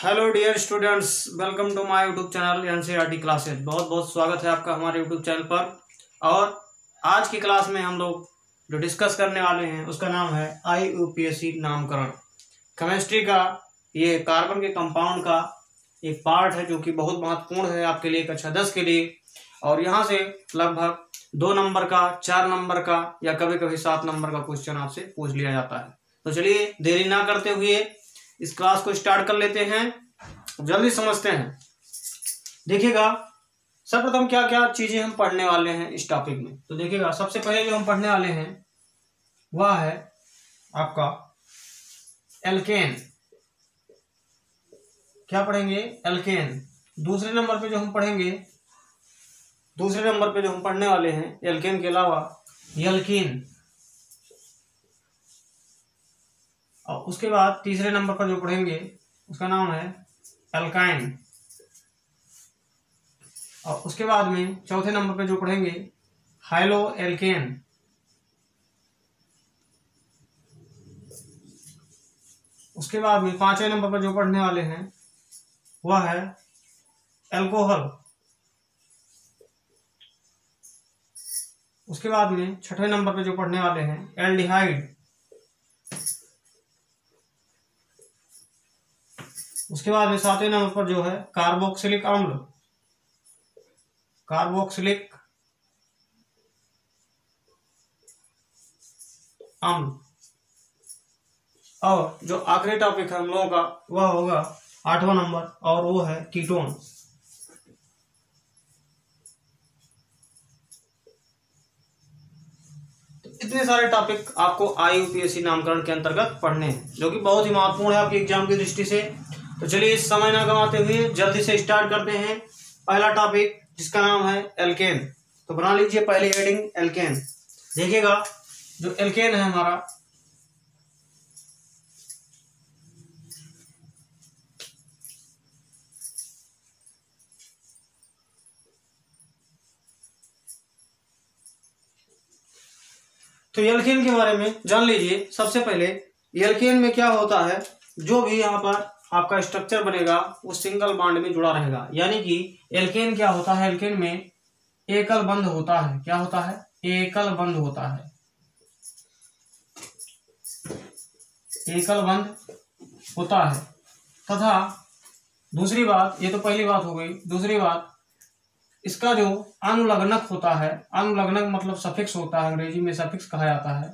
Hello dear students, welcome to my YouTube channel NCERT classes. बहुत बहुत स्वागत है आपका हमारे यूट्यूब चैनल पर। और आज की क्लास में हम लोग जो डिस्कस करने वाले हैं उसका नाम है आईयूपीएसी नामकरण। केमिस्ट्री का ये कार्बन के कंपाउंड का एक पार्ट है जो कि बहुत महत्वपूर्ण है आपके लिए, कक्षा 10 के लिए। और यहाँ से लगभग 2 नंबर का, 4 नंबर का या कभी कभी 7 नंबर का क्वेश्चन आपसे पूछ लिया जाता है। तो चलिए देरी ना करते हुए इस क्लास को स्टार्ट कर लेते हैं, जल्दी समझते हैं। देखिएगा सर्वप्रथम क्या क्या चीजें हम पढ़ने वाले हैं इस टॉपिक में। तो देखिएगा सबसे पहले जो हम पढ़ने वाले हैं वह है आपका एल्केन। क्या पढ़ेंगे? एल्केन। दूसरे नंबर पे जो हम पढ़ने वाले हैं एल्केन के अलावा एल्कीन। और उसके बाद तीसरे नंबर पर जो पढ़ेंगे उसका नाम है एल्काइन। और उसके बाद में चौथे नंबर पर जो पढ़ेंगे हाइलो एल्केन। उसके बाद में 5वें नंबर पर जो पढ़ने वाले हैं वह है एल्कोहल। उसके बाद में 6वें नंबर पर जो पढ़ने वाले हैं एल्डिहाइड। उसके बाद में 7वें नंबर पर जो है कार्बोक्सिलिक अम्ल। और जो आखिरी टॉपिक है हम लोगों का वह होगा 8वां नंबर, और वो है कीटोन। तो इतने सारे टॉपिक आपको आईयूपीएसी नामकरण के अंतर्गत पढ़ने हैं जो कि बहुत ही महत्वपूर्ण है आपके एग्जाम की दृष्टि से। तो चलिए इस समय ना गंवाते हुए जल्दी से स्टार्ट करते हैं। पहला टॉपिक जिसका नाम है एल्केन। तो बना लीजिए पहली हेडिंग एल्केन। देखिएगा जो एल्केन है हमारा, तो एल्केन के बारे में जान लीजिए। सबसे पहले एल्केन में क्या होता है, जो भी यहाँ पर आपका स्ट्रक्चर बनेगा वो सिंगल बॉन्ड में जुड़ा रहेगा। यानी कि एल्केन क्या होता है, एल्केन में एकल बंध होता है। क्या होता है? एकल बंध होता है। एकल बंध होता है। तथा दूसरी बात, ये तो पहली बात हो गई। दूसरी बात, इसका जो अनुलग्नक होता है, अनुलग्नक मतलब सफिक्स होता है, अंग्रेजी में सफिक्स कहा जाता है।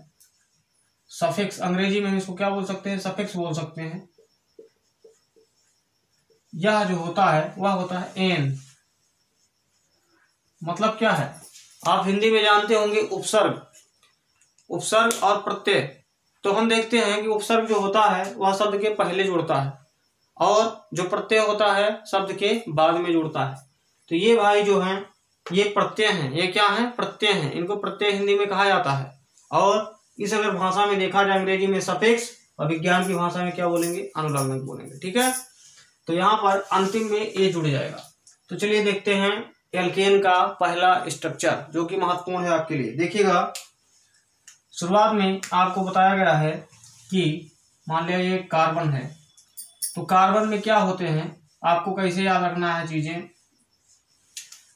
सफिक्स अंग्रेजी में हम इसको क्या बोल सकते हैं? सफिक्स बोल सकते हैं। यह जो होता है वह होता है एन। मतलब क्या है, आप हिंदी में जानते होंगे उपसर्ग और प्रत्यय। तो हम देखते हैं कि उपसर्ग जो होता है वह शब्द के पहले जुड़ता है और जो प्रत्यय होता है शब्द के बाद में जुड़ता है। तो ये भाई जो हैं ये प्रत्यय हैं। ये क्या है? प्रत्यय हैं। इनको प्रत्यय हिंदी में कहा जाता है। और इस अगर भाषा में देखा जाए अंग्रेजी में सफिक्स, और विज्ञान की भाषा में क्या बोलेंगे? अनुलग्नक बोलेंगे। ठीक है, तो यहाँ पर अंतिम में ए जुड़ जाएगा। तो चलिए देखते हैं एल्केन का पहला स्ट्रक्चर जो कि महत्वपूर्ण है आपके लिए। देखिएगा शुरुआत में आपको बताया गया है कि मान लिया ये कार्बन है, तो कार्बन में क्या होते हैं आपको कैसे याद रखना है चीजें।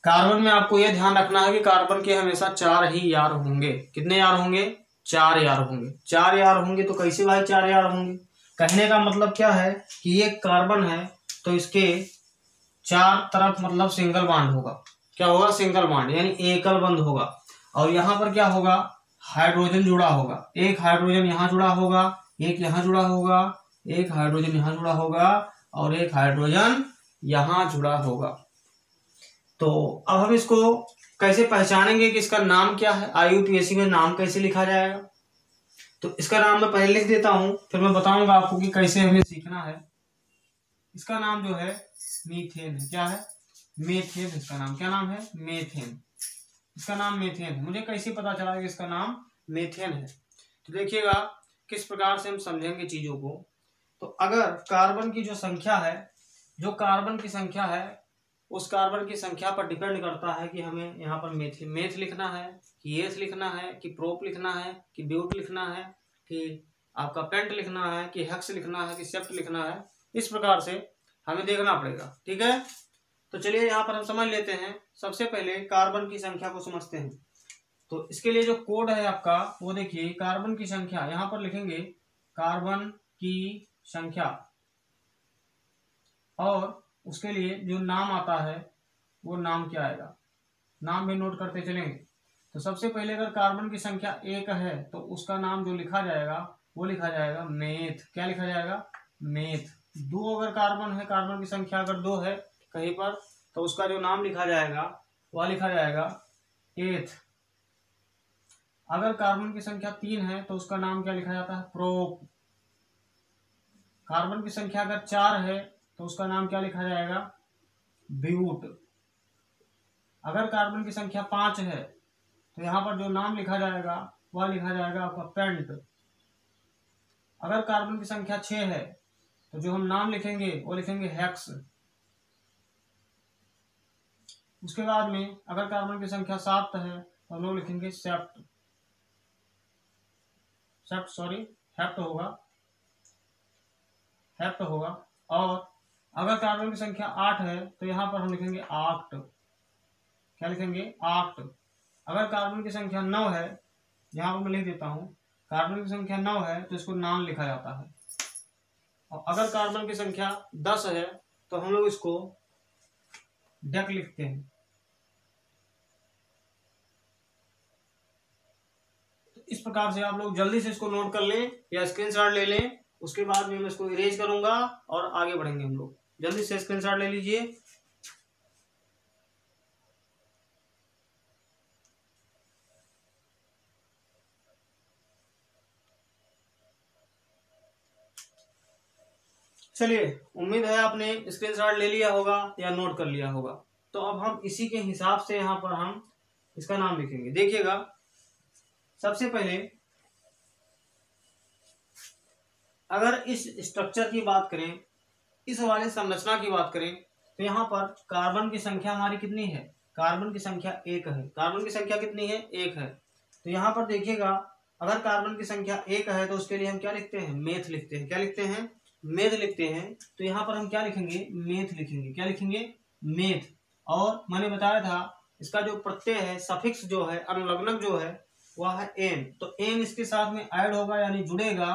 कार्बन में आपको यह ध्यान रखना है कि कार्बन के हमेशा 4 ही यार होंगे। कितने यार होंगे? 4 यार होंगे। 4 यार होंगे। तो कैसे भाई 4 यार होंगे? कहने का मतलब क्या है कि ये कार्बन है तो इसके 4 तरफ मतलब सिंगल बॉन्ड होगा। क्या होगा? सिंगल बॉन्ड, यानी एकल बंध होगा। और यहाँ पर क्या होगा? हाइड्रोजन जुड़ा होगा। एक हाइड्रोजन यहाँ जुड़ा होगा, एक यहाँ जुड़ा होगा, एक हाइड्रोजन यहाँ जुड़ा होगा और एक हाइड्रोजन यहाँ जुड़ा होगा। तो अब हम इसको कैसे पहचानेंगे कि इसका नाम क्या है? आईयूपीएसी में नाम कैसे लिखा जाएगा? तो इसका नाम मैं पहले लिख देता हूं, फिर मैं बताऊंगा आपको कि कैसे हमें सीखना है। इसका नाम जो है मीथेन है। क्या है? मेथेन। इसका नाम क्या नाम है? मेथेन। इसका नाम मेथेन है। मुझे कैसे पता चला कि इसका नाम मेथेन है? तो देखिएगा किस प्रकार से हम समझेंगे चीजों को। तो अगर कार्बन की जो संख्या है, जो कार्बन की संख्या है उस कार्बन की संख्या पर डिपेंड करता है कि हमें यहाँ पर मेथ लिखना है कि एथ लिखना है कि प्रोप लिखना है कि ब्यूट लिखना है कि आपका पेंट लिखना है कि हेक्स लिखना है कि सेप्ट लिखना है। इस प्रकार से हमें देखना पड़ेगा। ठीक है, तो चलिए यहाँ पर हम समझ लेते हैं। सबसे पहले कार्बन की संख्या को समझते हैं। तो इसके लिए जो कोड है आपका वो देखिए, कार्बन की संख्या यहाँ पर लिखेंगे कार्बन की संख्या, और उसके लिए जो नाम आता है वो नाम क्या आएगा, नाम भी नोट करते चलेंगे। तो सबसे पहले अगर कार्बन की संख्या 1 है तो उसका नाम जो लिखा जाएगा वो लिखा जाएगा मेथ। क्या लिखा जाएगा? मेथ। 2 अगर कार्बन है, कार्बन की संख्या अगर 2 है कहीं पर, तो उसका जो नाम लिखा जाएगा वह लिखा जाएगा एथ। अगर कार्बन की संख्या 3 है तो उसका नाम क्या लिखा जाता है? प्रोप। कार्बन की संख्या अगर 4 है तो उसका नाम क्या लिखा जाएगा? ब्यूट। अगर कार्बन की संख्या 5 है तो यहाँ पर जो नाम लिखा जाएगा वह लिखा जाएगा आपका पेंट। अगर कार्बन की संख्या 6 है तो जो हम नाम लिखेंगे वो लिखेंगे हेक्स। उसके बाद में अगर कार्बन की संख्या 7 है तो हम लोग लिखेंगे सेप्ट। हेप्ट होगा। और अगर कार्बन की संख्या 8 है तो यहाँ पर हम लिखेंगे आक्ट। क्या लिखेंगे? आक्ट। अगर कार्बन की संख्या 9 है, यहाँ पर मैं लिख देता हूँ, कार्बन की संख्या 9 है तो इसको नाम लिखा जाता है। और अगर कार्बन की संख्या 10 है तो हम लोग इसको डेक लिखते हैं। तो इस प्रकार से आप लोग जल्दी से इसको नोट कर लें या स्क्रीनशॉट ले लें। उसके बाद में मैं इसको इरेज करूंगा और आगे बढ़ेंगे हम लोग। जल्दी से स्क्रीनशॉट ले लीजिए। चलिए, उम्मीद है आपने स्क्रीनशॉट ले लिया होगा या नोट कर लिया होगा। तो अब हम इसी के हिसाब से यहाँ पर हम इसका नाम लिखेंगे। देखिएगा, सबसे पहले अगर इस स्ट्रक्चर की बात करें, इस वाले संरचना की बात करें, तो यहाँ पर कार्बन की संख्या हमारी कितनी है? कार्बन की संख्या 1 है। कार्बन की संख्या कितनी है? 1 है। तो यहाँ पर देखिएगा, अगर कार्बन की संख्या 1 है तो उसके लिए हम क्या लिखते हैं? मेथ लिखते हैं। क्या लिखते हैं? मेथ लिखते हैं। तो यहाँ पर हम क्या लिखेंगे? मेथ लिखेंगे। क्या लिखेंगे? मेथ। और मैंने बताया था इसका जो प्रत्यय है, सफिक्स जो है, अनुलग्नक जो है वह है एन। तो एन इसके साथ में ऐड होगा यानी जुड़ेगा,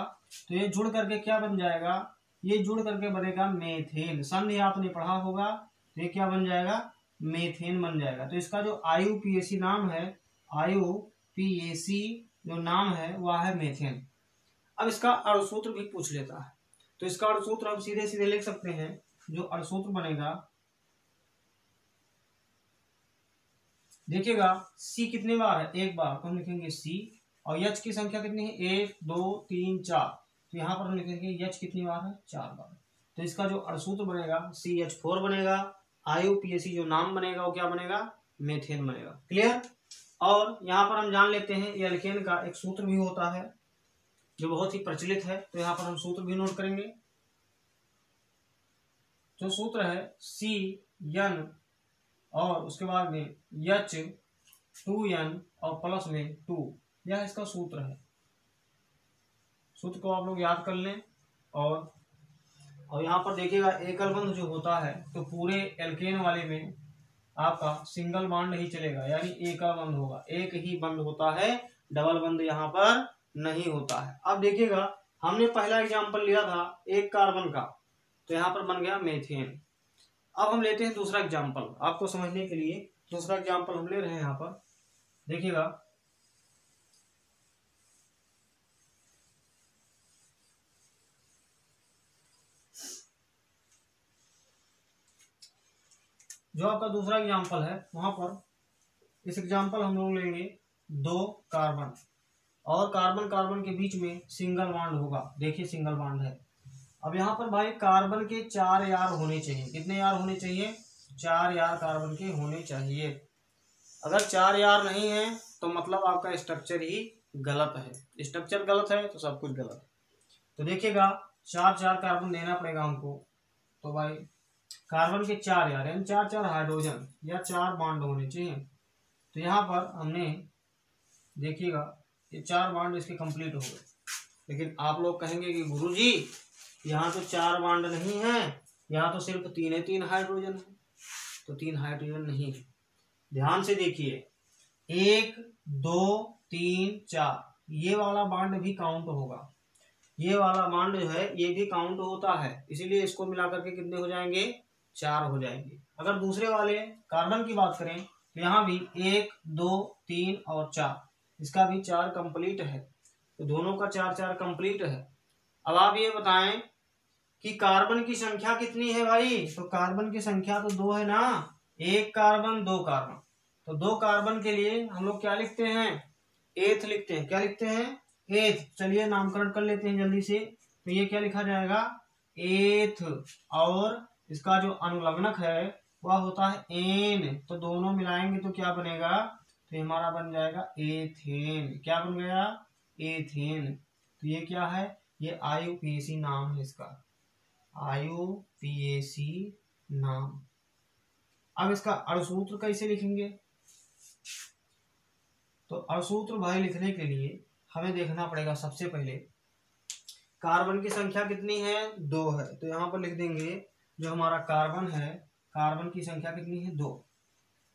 तो ये जुड़ करके क्या बन जाएगा? ये जुड़ करके बनेगा मेथेन। संधि आपने पढ़ा होगा, तो ये क्या बन जाएगा? मेथेन बन जाएगा। तो इसका जो IUPAC नाम है, IUPAC जो नाम है वह है मेथेन। अब इसका अणुसूत्र भी पूछ लेता है, तो इसका अणुसूत्र हम सीधे सीधे लिख सकते हैं। जो अणुसूत्र बनेगा, देखिएगा, C कितने बार है? 1 बार, तो हम लिखेंगे C। और H की संख्या कितनी है? 1 2 3 4। तो यहाँ पर हम लिखेंगे H कितनी बार है? 4 बार। तो इसका जो अणुसूत्र बनेगा CH4 बनेगा। IUPAC जो नाम बनेगा वो क्या बनेगा? मेथेन बनेगा। क्लियर? और यहाँ पर हम जान लेते हैं एल्केन का एक सूत्र भी होता है जो बहुत ही प्रचलित है, तो यहाँ पर हम सूत्र भी नोट करेंगे। जो सूत्र है CN और उसके बाद में H2N और प्लस में 2, यह इसका सूत्र है। सूत्र को आप लोग याद कर लें। और यहाँ पर देखिएगा, एकल बंध जो होता है तो पूरे एल्केन वाले में आपका सिंगल बॉन्ड ही चलेगा, यानी एकल बंध होगा। एक ही बंध होता है, डबल बंध यहाँ पर नहीं होता है। अब देखिएगा, हमने पहला एग्जाम्पल लिया था 1 कार्बन का, तो यहाँ पर बन गया मेथेन। अब हम लेते हैं दूसरा एग्जाम्पल, आपको समझने के लिए दूसरा एग्जाम्पल हम ले रहे हैं। यहाँ पर देखिएगा, जो आपका दूसरा एग्जाम्पल है वहां पर इस एग्जाम्पल हम लोग लेंगे 2 कार्बन, और कार्बन कार्बन के बीच में सिंगल बॉन्ड होगा। देखिए सिंगल बॉन्ड है। अब यहाँ पर भाई कार्बन के 4 यार होने चाहिए। कितने यार होने चाहिए? 4 यार कार्बन के होने चाहिए। अगर 4 यार नहीं है तो मतलब आपका स्ट्रक्चर ही गलत है। स्ट्रक्चर गलत है तो सब कुछ गलत है। तो देखिएगा, 4 कार्बन देना पड़ेगा हमको। तो भाई कार्बन के 4 यार यानी 4 हाइड्रोजन या 4 बॉन्ड होने चाहिए। तो यहाँ पर हमने देखिएगा ये 4 बॉन्ड इसके कंप्लीट हो गए। लेकिन आप लोग कहेंगे कि गुरुजी यहाँ तो 4 बॉन्ड नहीं है, यहाँ तो सिर्फ 3 हाइड्रोजन है, तो 3 हाइड्रोजन नहीं है। ध्यान से देखिए, 1 2 3 4 ये वाला बॉन्ड भी काउंट होगा, ये वाला बॉन्ड जो है ये भी काउंट होता है, इसीलिए इसको मिला करके कितने हो जाएंगे, 4 हो जाएंगे। अगर दूसरे वाले कार्बन की बात करें तो यहाँ भी 1 2 3 और 4, इसका भी 4 कंप्लीट है, तो दोनों का 4 4 कंप्लीट है। अब आप ये बताएं कि कार्बन की संख्या कितनी है भाई, तो कार्बन की संख्या तो 2 है ना, 1 कार्बन 2 कार्बन, तो 2 कार्बन के लिए हम लोग क्या लिखते हैं, एथ लिखते हैं। क्या लिखते हैं, एथ। चलिए नामकरण कर लेते हैं जल्दी से, तो ये क्या लिखा जाएगा, एथ, और इसका जो अनुलग्नक है वह होता है एन, तो दोनों मिलाएंगे तो क्या बनेगा, तो हमारा बन जाएगा एथेन। क्या बन गया, एथेन। तो ये क्या है, ये IUPAC नाम है इसका, IUPAC नाम। अब इसका अणुसूत्र कैसे लिखेंगे, तो अणुसूत्र भाई लिखने के लिए हमें देखना पड़ेगा, सबसे पहले कार्बन की संख्या कितनी है, 2 है, तो यहाँ पर लिख देंगे जो हमारा कार्बन है, कार्बन की संख्या कितनी है, 2,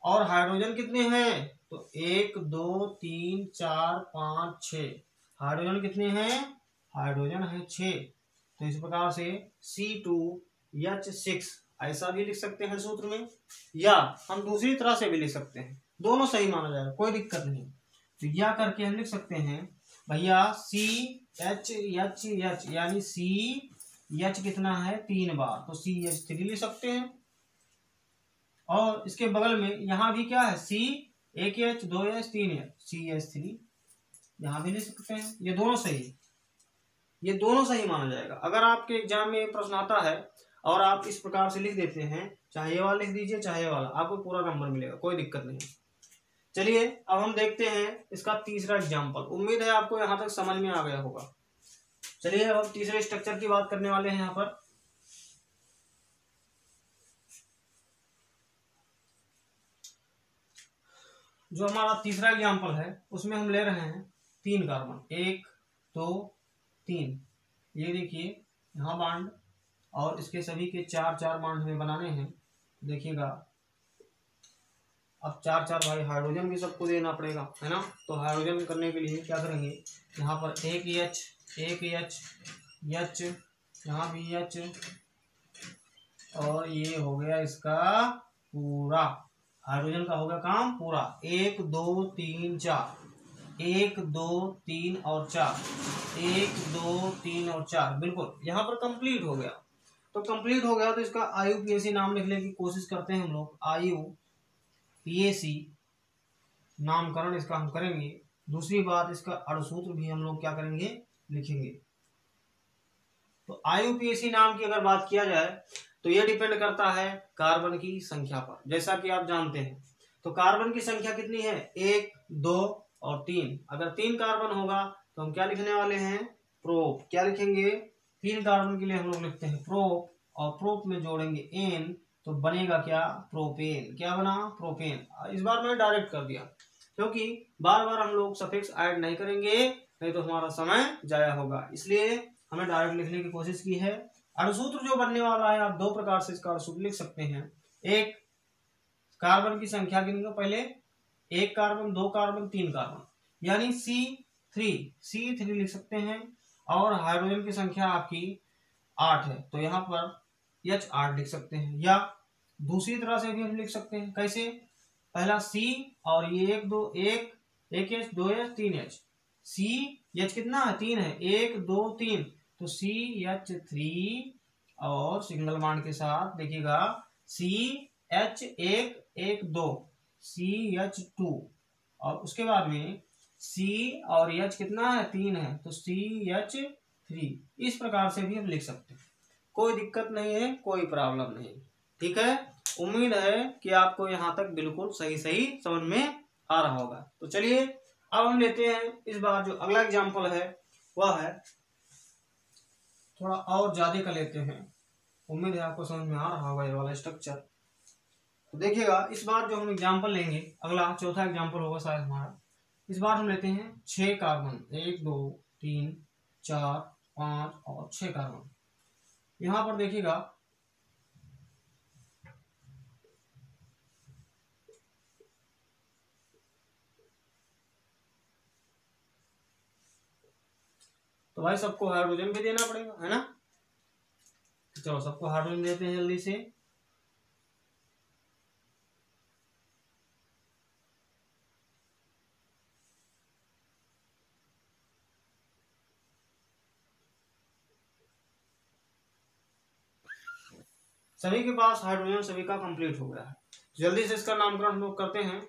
और हाइड्रोजन कितने हैं, तो 1 2 3 4 5 6, हाइड्रोजन कितने हैं, हाइड्रोजन है 6, तो इस प्रकार से C2H6 ऐसा भी लिख सकते हैं सूत्र में, या हम दूसरी तरह से भी लिख सकते हैं, दोनों सही माना जाएगा, कोई दिक्कत नहीं। तो या करके हम लिख सकते हैं भैया CHH यानी CH कितना है, 3 बार, तो CH3 लिख सकते हैं। और इसके बगल में यहाँ भी क्या है, C 1H 2H 3H CH3, यहाँ भी लिख सकते हैं। ये दोनों सही, ये दोनों सही माना जाएगा। अगर आपके एग्जाम में प्रश्न आता है और आप इस प्रकार से लिख देते हैं, चाहे ये वाला लिख दीजिए चाहे ये वाला, आपको पूरा नंबर मिलेगा, कोई दिक्कत नहीं। चलिए अब हम देखते हैं इसका तीसरा एग्जाम्पल। उम्मीद है आपको यहाँ तक समझ में आ गया होगा। चलिए अब हम तीसरे स्ट्रक्चर की बात करने वाले हैं। यहाँ पर जो हमारा तीसरा एग्जाम्पल है उसमें हम ले रहे हैं 3 कार्बन, 1 2 3, ये देखिए यहाँ बांड, और इसके सभी के 4 4 बांड हमें बनाने हैं। देखिएगा अब 4 4 भाई हाइड्रोजन भी सबको देना पड़ेगा, है ना, तो हाइड्रोजन करने के लिए क्या करेंगे, यहाँ पर एक H यहाँ भी H, और ये हो गया इसका पूरा, हाइड्रोजन का हो गया काम पूरा, 1 2 3 4, 1 2 3 और 4, 1 2 3 और 4, बिल्कुल यहाँ पर कंप्लीट हो गया। तो कंप्लीट हो गया तो इसका IUPAC नाम लिखने की कोशिश करते हैं हम लोग, IUPAC नामकरण इसका हम करेंगे। दूसरी बात, इसका अणुसूत्र भी हम लोग क्या करेंगे, लिखेंगे। तो IUPAC नाम की अगर बात किया जाए तो यह डिपेंड करता है कार्बन की संख्या पर, जैसा कि आप जानते हैं। तो कार्बन की संख्या कितनी है, 1 2 और 3। अगर 3 कार्बन होगा तो हम क्या लिखने वाले हैं, प्रोप। क्या लिखेंगे, 3 कार्बन के लिए हम लोग लिखते हैं प्रोप, और प्रोप में जोड़ेंगे एन, तो बनेगा क्या, प्रोपेन। क्या बना, प्रोपेन। इस बार मैंने डायरेक्ट कर दिया, क्योंकि बार बार हम लोग सफिक्स ऐड नहीं करेंगे, नहीं तो हमारा समय जाया होगा, इसलिए हमने डायरेक्ट लिखने की कोशिश की है। अणुसूत्र जो बनने वाला है, आप 2 प्रकार से इसका अणुसूत्र लिख सकते हैं। एक, कार्बन की संख्या गिनेंगे पहले, 1 कार्बन 2 कार्बन 3 कार्बन, यानी C3 लिख सकते हैं। और हाइड्रोजन की संख्या आपकी 8 है, तो यहाँ पर H8 लिख सकते हैं। या दूसरी तरह से भी हम लिख सकते हैं, कैसे, पहला C और ये 1 2 1H 2H 3H, CH कितना है, 3 है, 1 2 3, तो CH3, और सिग्नल बॉन्ड के साथ देखिएगा CH1 1 2 CH2, और उसके बाद में C और H कितना है, 3 है, तो CH3। इस प्रकार से भी हम लिख सकते हैं, कोई दिक्कत नहीं है, कोई प्रॉब्लम नहीं। ठीक है, उम्मीद है कि आपको यहाँ तक बिल्कुल सही सही समझ में आ रहा होगा। तो चलिए अब हम लेते हैं इस बार जो अगला एग्जाम्पल है वह है थोड़ा और ज्यादा का लेते हैं। उम्मीद है आपको समझ में आ रहा होगा ये वाला स्ट्रक्चर। तो देखिएगा इस बार जो हम एग्जाम्पल लेंगे, अगला चौथा एग्जाम्पल होगा शायद हमारा। इस बार हम लेते हैं 6 कार्बन, 1 2 3 4 5 और 6 कार्बन। यहाँ पर देखिएगा तो भाई सबको हाइड्रोजन भी देना पड़ेगा, है ना। तो चलो सबको हाइड्रोजन देते हैं जल्दी से। सभी के पास हाइड्रोजन सभी का कंप्लीट हो गया है। जल्दी से इसका नामकरण हम लोग करते हैं।